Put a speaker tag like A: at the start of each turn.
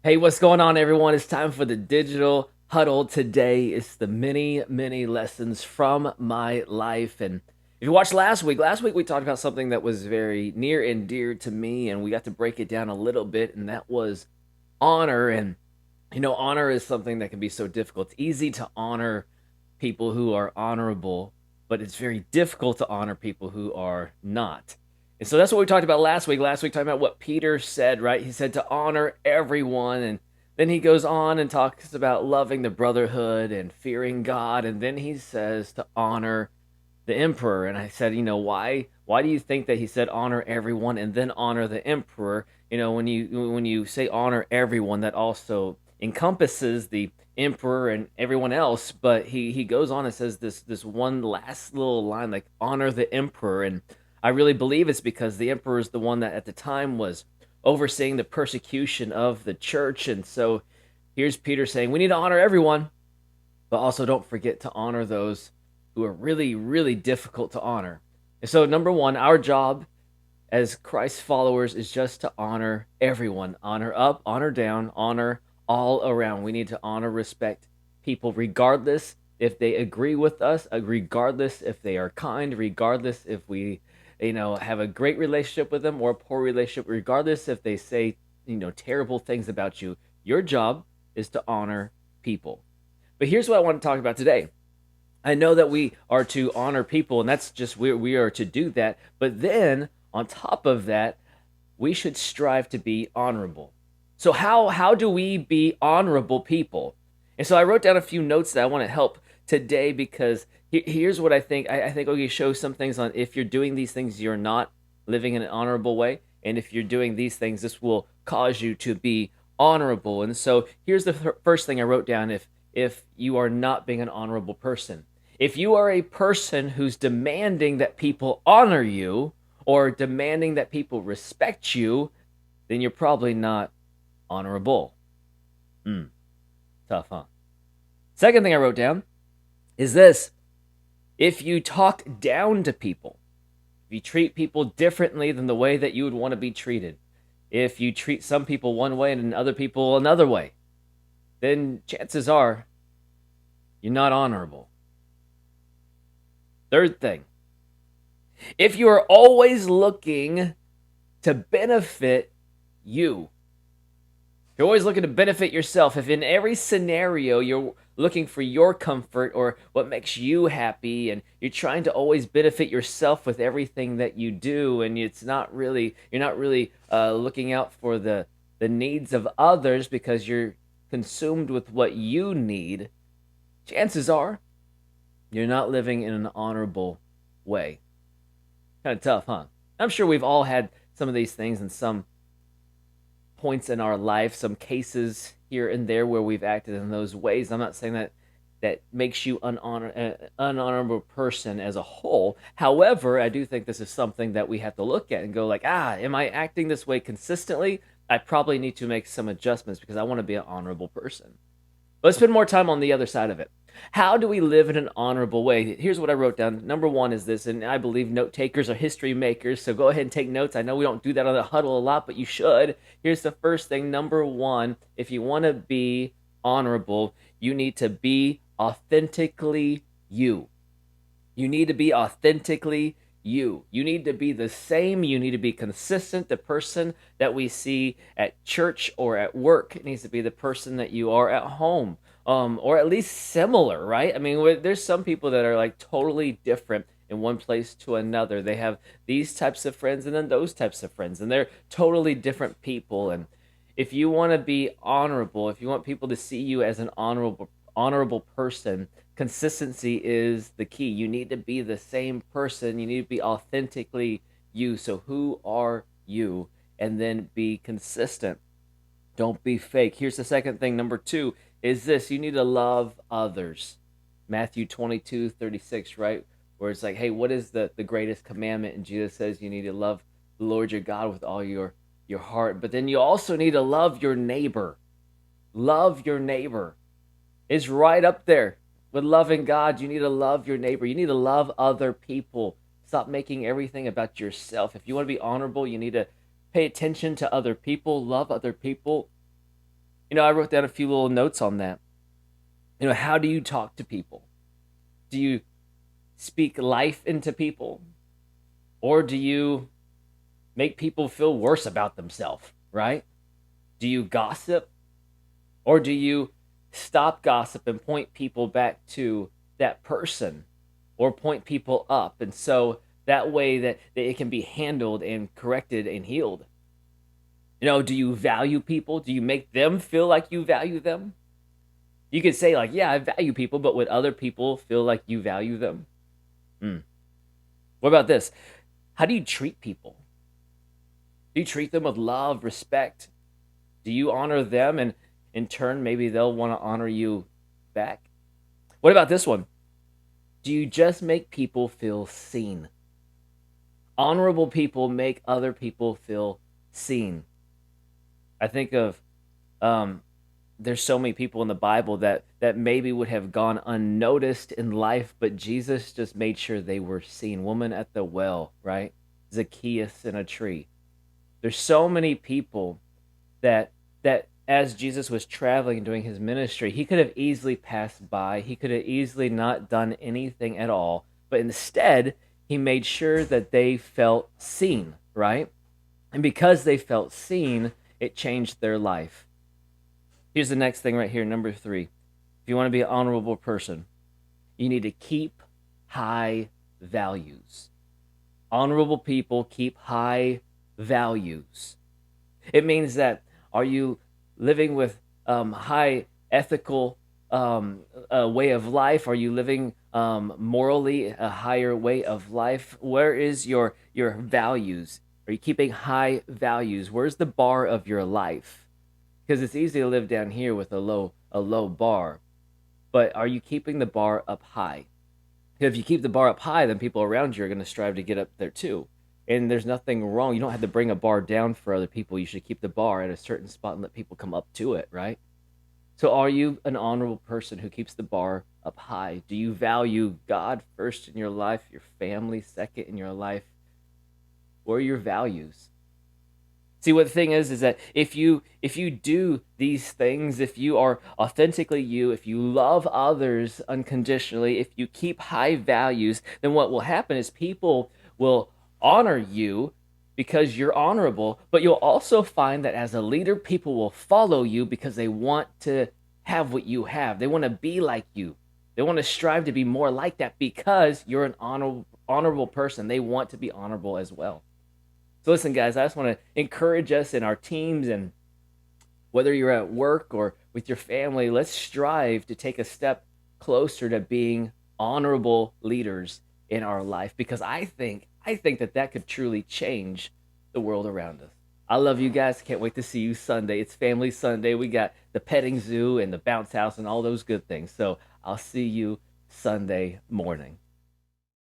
A: Hey, what's going on, everyone? It's time for the digital huddle. Today is the many lessons from my life. And if you watched last week we talked about something that was very near and dear to me, and we got to break it down a little bit, and that was honor. And honor is something that can be so difficult. It's easy to honor people who are honorable, but it's very difficult to honor people who are not. And so that's what we talked about last week. Last week, talking about what Peter said, right? He said to honor everyone. And then he goes on and talks about loving the brotherhood and fearing God. And then he says to honor the emperor. And I said, why do you think that he said honor everyone and then honor the emperor? When you say honor everyone, that also encompasses the emperor and everyone else. But he goes on and says this one last little line, like honor the emperor. And I really believe it's because the emperor is the one that at the time was overseeing the persecution of the church. And so here's Peter saying we need to honor everyone, but also don't forget to honor those who are really difficult to honor. And so, number one, our job as Christ followers is just to honor everyone, honor up, honor down, honor all around. We need to honor, respect people, regardless if they agree with us, regardless if they are kind, regardless if we, have a great relationship with them or a poor relationship, regardless if they say, terrible things about you. Your job is to honor people. But here's what I want to talk about today. I know that we are to honor people, and that's just we are to do that. But then on top of that, we should strive to be honorable. So how do we be honorable people? And so I wrote down a few notes that I want to help today because here's what I think. I think we show some things on if you're doing these things, you're not living in an honorable way, and if you're doing these things, this will cause you to be honorable. And so here's the first thing I wrote down. If you are not being an honorable person, if you are a person who's demanding that people honor you or demanding that people respect you, then you're probably not honorable. Hmm, tough, huh? Second thing I wrote down is this: if you talk down to people, if you treat people differently than the way that you would want to be treated, if you treat some people one way and other people another way, then chances are you're not honorable. Third thing, if you are always looking to benefit you, you're always looking to benefit yourself. If in every scenario you're looking for your comfort or what makes you happy, and you're trying to always benefit yourself with everything that you do, and you're not really looking out for the needs of others because you're consumed with what you need, chances are you're not living in an honorable way. Kind of tough, huh? I'm sure we've all had some of these things in some points in our life, some cases here and there where we've acted in those ways. I'm not saying that makes you an unhonorable person as a whole. However, I do think this is something that we have to look at and go like, am I acting this way consistently? I probably need to make some adjustments because I want to be an honorable person. Let's spend more time on the other side of it. How do we live in an honorable way? Here's what I wrote down. Number one is this, and I believe note takers are history makers, so go ahead and take notes. I know we don't do that on the huddle a lot, but you should. Here's the first thing. Number one, if you want to be honorable, you need to be authentically you. You need to be authentically you. You need to be the same. You need to be consistent. The person that we see at church or at work needs to be the person that you are at home, or at least similar, right? I mean, there's some people that are like totally different in one place to another. They have these types of friends and then those types of friends, and they're totally different people. And if you want to be honorable, if you want people to see you as an honorable person, consistency is the key. You need to be the same person. You need to be authentically you. So who are you? And then be consistent. Don't be fake. Here's the second thing. Number two is this: you need to love others. Matthew 22:36, right? Where it's like, hey, what is the greatest commandment? And Jesus says you need to love the Lord your God with all your heart. But then you also need to love your neighbor. Love your neighbor. It's right up there with loving God. You need to love your neighbor. You need to love other people. Stop making everything about yourself. If you want to be honorable, you need to pay attention to other people, love other people, I wrote down a few little notes on that. How do you talk to people? Do you speak life into people, or do you make people feel worse about themselves, right? Do you gossip, or do you stop gossip and point people back to that person, or point people up? And so that way that it can be handled and corrected and healed. Do you value people? Do you make them feel like you value them? You could say, like, yeah, I value people, but would other people feel like you value them? Hmm. What about this? How do you treat people? Do you treat them with love, respect? Do you honor them, and in turn, maybe they'll want to honor you back? What about this one? Do you just make people feel seen? Honorable people make other people feel seen. I think of um, there's so many people in the Bible that maybe would have gone unnoticed in life, but Jesus just made sure they were seen. Woman at the well, right? Zacchaeus in a tree. There's so many people that as Jesus was traveling and doing his ministry, he could have easily passed by. He could have easily not done anything at all, but instead, he made sure that they felt seen, right? And because they felt seen, it changed their life. Here's the next thing right here, number 3. If you want to be an honorable person, you need to keep high values. Honorable people keep high values. It means that, are you living with high ethical way of life? Are you living morally a higher way of life? Where is your values? Are you keeping high values? Where's the bar of your life? Because it's easy to live down here with a low bar, but are you keeping the bar up high? If you keep the bar up high, then people around you are going to strive to get up there too. And there's nothing wrong. You don't have to bring a bar down for other people. You should keep the bar at a certain spot and let people come up to it, right? So are you an honorable person who keeps the bar up high? Do you value God first in your life, your family second in your life? What are your values? See, what the thing is that if you do these things, if you are authentically you, if you love others unconditionally, if you keep high values, then what will happen is people will honor you because you're honorable, but you'll also find that as a leader, people will follow you because they want to have what you have. They want to be like you. They want to strive to be more like that because you're an honorable person. They want to be honorable as well. So listen, guys, I just want to encourage us in our teams, and whether you're at work or with your family, let's strive to take a step closer to being honorable leaders in our life, because I think that could truly change the world around us. I love you guys. Can't wait to see you Sunday. It's Family Sunday. We got the petting zoo and the bounce house and all those good things. So I'll see you Sunday morning.